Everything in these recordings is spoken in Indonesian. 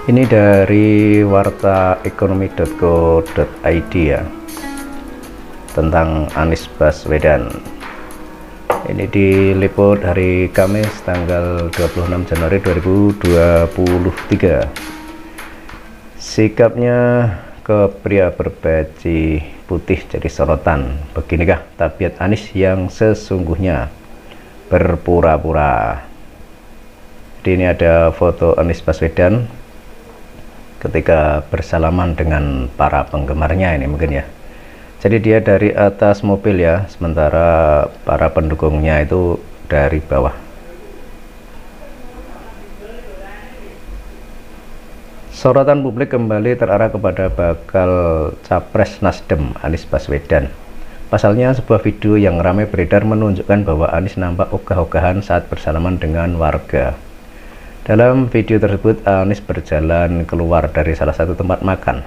Ini dari wartaekonomi.co.id ya, tentang Anies Baswedan. Ini diliput hari Kamis tanggal 26 Januari 2023. Sikapnya ke pria berbaju putih jadi sorotan. Beginikah tabiat Anies yang sesungguhnya? Berpura-pura. Jadi ini ada foto Anies Baswedan ketika bersalaman dengan para penggemarnya ini mungkin ya. Jadi dia dari atas mobil ya, sementara para pendukungnya itu dari bawah. Sorotan publik kembali terarah kepada bakal capres Nasdem Anies Baswedan. Pasalnya sebuah video yang ramai beredar menunjukkan bahwa Anies nampak ogah-ogahan saat bersalaman dengan warga. Dalam video tersebut, Anies berjalan keluar dari salah satu tempat makan.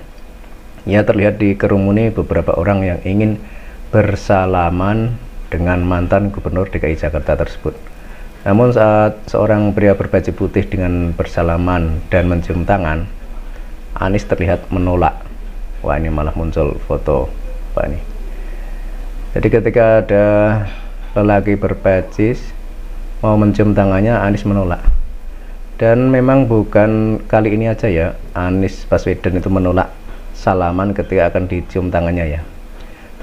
Ia terlihat dikerumuni beberapa orang yang ingin bersalaman dengan mantan gubernur DKI Jakarta tersebut. Namun saat seorang pria berbaju putih dengan bersalaman dan mencium tangan, Anies terlihat menolak. Wah, ini malah muncul foto Pak ini. Jadi ketika ada lelaki berbaju mau mencium tangannya, Anies menolak. Dan memang bukan kali ini aja ya Anies Baswedan itu menolak salaman ketika akan dicium tangannya ya.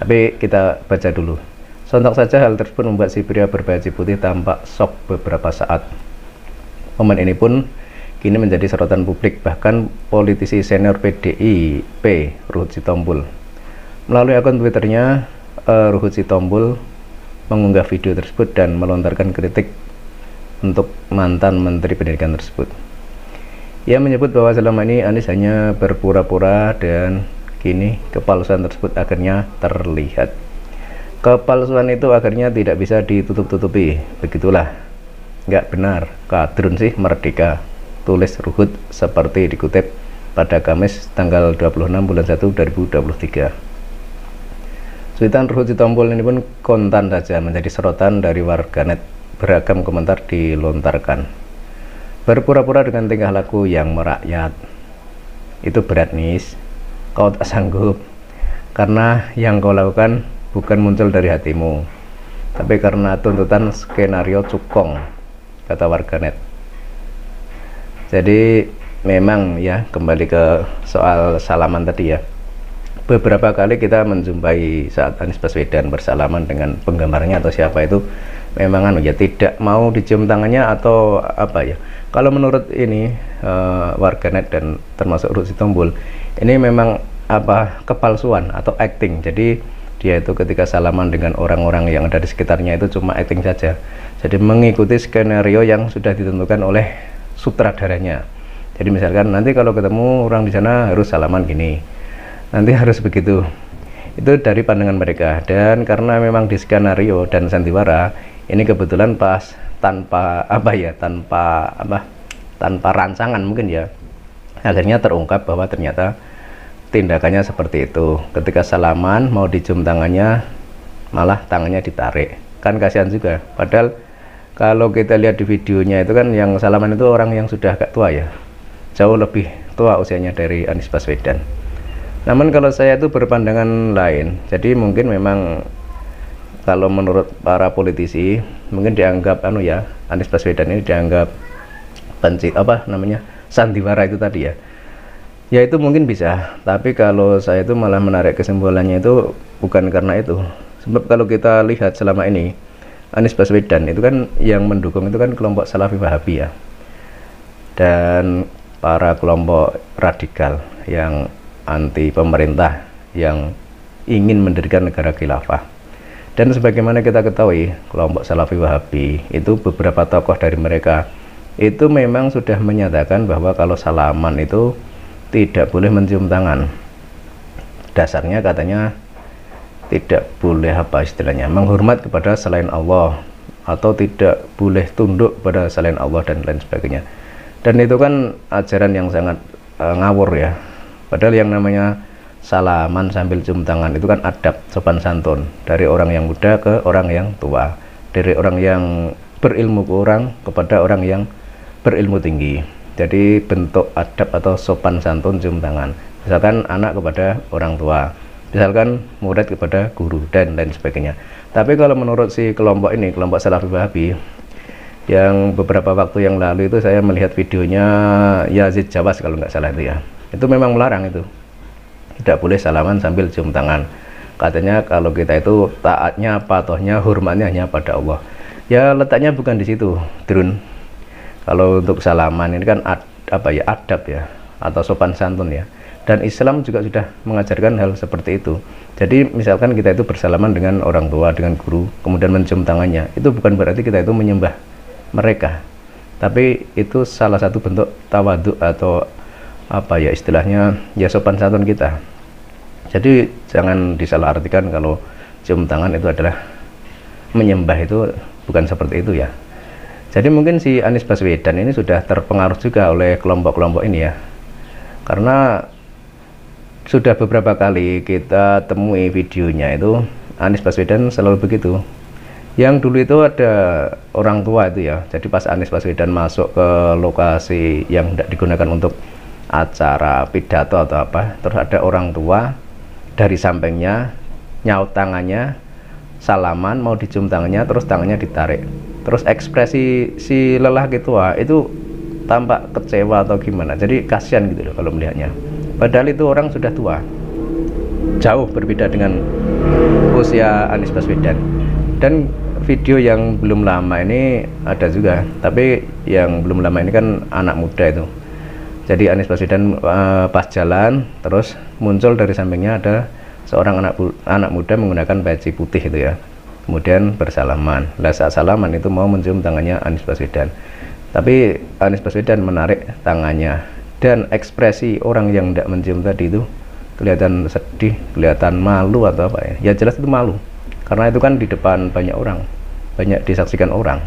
Tapi kita baca dulu. Sontak saja hal tersebut membuat si pria berbaju putih tampak shock beberapa saat. Momen ini pun kini menjadi sorotan publik, bahkan politisi senior PDIP Ruhut Sitompul melalui akun Twitternya, Ruhut Sitompul mengunggah video tersebut dan melontarkan kritik untuk mantan Menteri Pendidikan tersebut. Ia menyebut bahwa selama ini Anies hanya berpura-pura dan kini kepalsuan tersebut akhirnya terlihat. Kepalsuan itu akhirnya tidak bisa ditutup-tutupi. Begitulah, nggak benar, kadrun sih merdeka, tulis Ruhut seperti dikutip pada Kamis tanggal 26 bulan 1 2023. Cuitan Ruhut Sitompul ini pun kontan saja menjadi sorotan dari warganet. Beragam komentar dilontarkan. Berpura-pura dengan tingkah laku yang merakyat itu berat, Nis. Kau tak sanggup karena yang kau lakukan bukan muncul dari hatimu, tapi karena tuntutan skenario cukong, kata warganet. Jadi memang ya, kembali ke soal salaman tadi ya, beberapa kali kita menjumpai saat Anies Baswedan bersalaman dengan penggemarnya atau siapa itu, memang ya tidak mau dicium tangannya atau apa ya. Kalau menurut ini warganet dan termasuk Ruhut Sitompul, ini memang apa, kepalsuan atau acting. Jadi dia itu ketika salaman dengan orang-orang yang ada di sekitarnya itu cuma acting saja. Jadi mengikuti skenario yang sudah ditentukan oleh sutradaranya. Jadi misalkan nanti kalau ketemu orang di sana harus salaman gini, nanti harus begitu. Itu dari pandangan mereka, dan karena memang di skenario dan sandiwara ini kebetulan pas tanpa rancangan mungkin ya, akhirnya terungkap bahwa ternyata tindakannya seperti itu. Ketika salaman mau dicium tangannya, malah tangannya ditarik, kan kasihan juga. Padahal kalau kita lihat di videonya itu kan yang salaman itu orang yang sudah agak tua ya, jauh lebih tua usianya dari Anies Baswedan. Namun kalau saya itu berpandangan lain. Jadi mungkin memang kalau menurut para politisi mungkin dianggap Anies Baswedan ini dianggap sandiwara itu tadi ya. Ya itu mungkin bisa, tapi kalau saya itu malah menarik kesimpulannya itu bukan karena itu. Sebab kalau kita lihat selama ini Anies Baswedan itu kan yang mendukung itu kan kelompok Salafi Wahabi ya, dan para kelompok radikal yang anti pemerintah yang ingin mendirikan negara khilafah. Dan sebagaimana kita ketahui, kelompok Salafi Wahabi itu beberapa tokoh dari mereka itu memang sudah menyatakan bahwa kalau salaman itu tidak boleh mencium tangan. Dasarnya katanya tidak boleh menghormat kepada selain Allah, atau tidak boleh tunduk kepada selain Allah dan lain sebagainya. Dan itu kan ajaran yang sangat ngawur ya. Padahal yang namanya salaman sambil cium tangan itu kan adab sopan santun dari orang yang muda ke orang yang tua, dari orang yang berilmu ke orang kepada orang yang berilmu tinggi. Jadi bentuk adab atau sopan santun cium tangan. Misalkan anak kepada orang tua, misalkan murid kepada guru, dan lain sebagainya. Tapi kalau menurut si kelompok ini, kelompok Salafi Wahabi, yang beberapa waktu yang lalu itu saya melihat videonya Yazid Jawas kalau nggak salah itu ya, itu memang melarang itu, tidak boleh salaman sambil cium tangan. Katanya kalau kita itu taatnya, patuhnya, hormatnya hanya pada Allah. Ya letaknya bukan di situ, Drun. Kalau untuk salaman ini kan adab ya, atau sopan santun ya. Dan Islam juga sudah mengajarkan hal seperti itu. Jadi misalkan kita itu bersalaman dengan orang tua, dengan guru, kemudian mencium tangannya, itu bukan berarti kita itu menyembah mereka, tapi itu salah satu bentuk tawadhu atau istilahnya ya sopan santun kita. Jadi jangan disalahartikan kalau cium tangan itu adalah menyembah, itu bukan seperti itu ya. Jadi mungkin si Anies Baswedan ini sudah terpengaruh juga oleh kelompok-kelompok ini ya, karena sudah beberapa kali kita temui videonya itu Anies Baswedan selalu begitu. Yang dulu itu ada orang tua itu ya, jadi pas Anies Baswedan masuk ke lokasi yang tidak digunakan untuk acara pidato atau apa, terus ada orang tua dari sampingnya nyaut tangannya, salaman, mau dicium tangannya, terus tangannya ditarik, terus ekspresi si lelaki tua itu tampak kecewa atau gimana, jadi kasihan gitu loh kalau melihatnya, padahal itu orang sudah tua, jauh berbeda dengan usia Anies Baswedan. Dan video yang belum lama ini ada juga, tapi yang belum lama ini kan anak muda itu. Jadi Anies Baswedan pas jalan terus muncul dari sampingnya ada seorang anak muda menggunakan peci putih itu ya, kemudian bersalaman. Lah saat salaman itu mau mencium tangannya Anies Baswedan, tapi Anies Baswedan menarik tangannya, dan ekspresi orang yang tidak mencium tadi itu kelihatan sedih, kelihatan malu atau apa ya, ya jelas itu malu, karena itu kan di depan banyak orang, banyak disaksikan orang.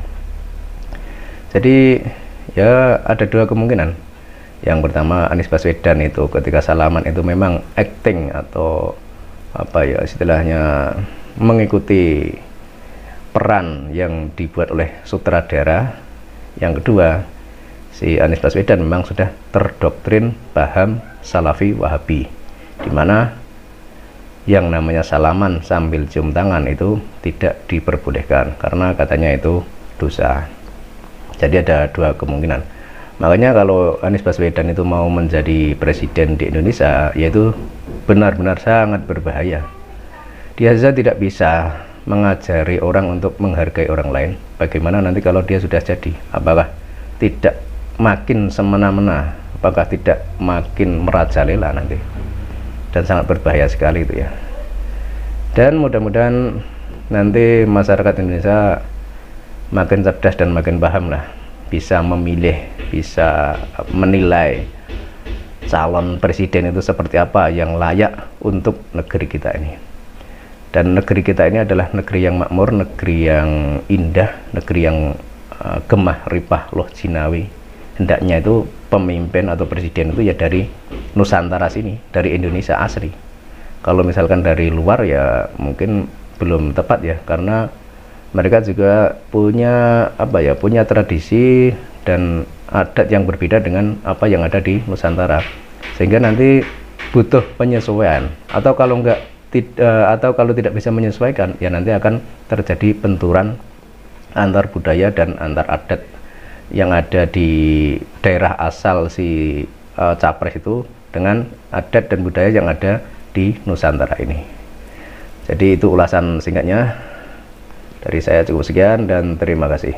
Jadi ya ada dua kemungkinan. Yang pertama, Anies Baswedan itu ketika salaman itu memang acting atau apa ya istilahnya, mengikuti peran yang dibuat oleh sutradara. Yang kedua, si Anies Baswedan memang sudah terdoktrin paham Salafi Wahabi, dimana yang namanya salaman sambil cium tangan itu tidak diperbolehkan karena katanya itu dosa. Jadi ada dua kemungkinan. Makanya kalau Anies Baswedan itu mau menjadi presiden di Indonesia, yaitu benar-benar sangat berbahaya. Dia saja tidak bisa mengajari orang untuk menghargai orang lain. Bagaimana nanti kalau dia sudah jadi? Apakah tidak makin semena-mena? Apakah tidak makin merajalela nanti? Dan sangat berbahaya sekali itu ya. Dan mudah-mudahan nanti masyarakat Indonesia makin cerdas dan makin paham lah, bisa memilih, bisa menilai calon presiden itu seperti apa yang layak untuk negeri kita ini. Dan negeri kita ini adalah negeri yang makmur, negeri yang indah, negeri yang gemah ripah loh jinawi. Hendaknya itu pemimpin atau presiden itu ya dari Nusantara sini, dari Indonesia asli. Kalau misalkan dari luar ya mungkin belum tepat ya, karena mereka juga punya punya tradisi dan adat yang berbeda dengan apa yang ada di Nusantara, sehingga nanti butuh penyesuaian, atau kalau tidak bisa menyesuaikan ya nanti akan terjadi benturan antar budaya dan antar adat yang ada di daerah asal si capres itu dengan adat dan budaya yang ada di Nusantara ini. Jadi itu ulasan singkatnya dari saya, cukup sekian dan terima kasih.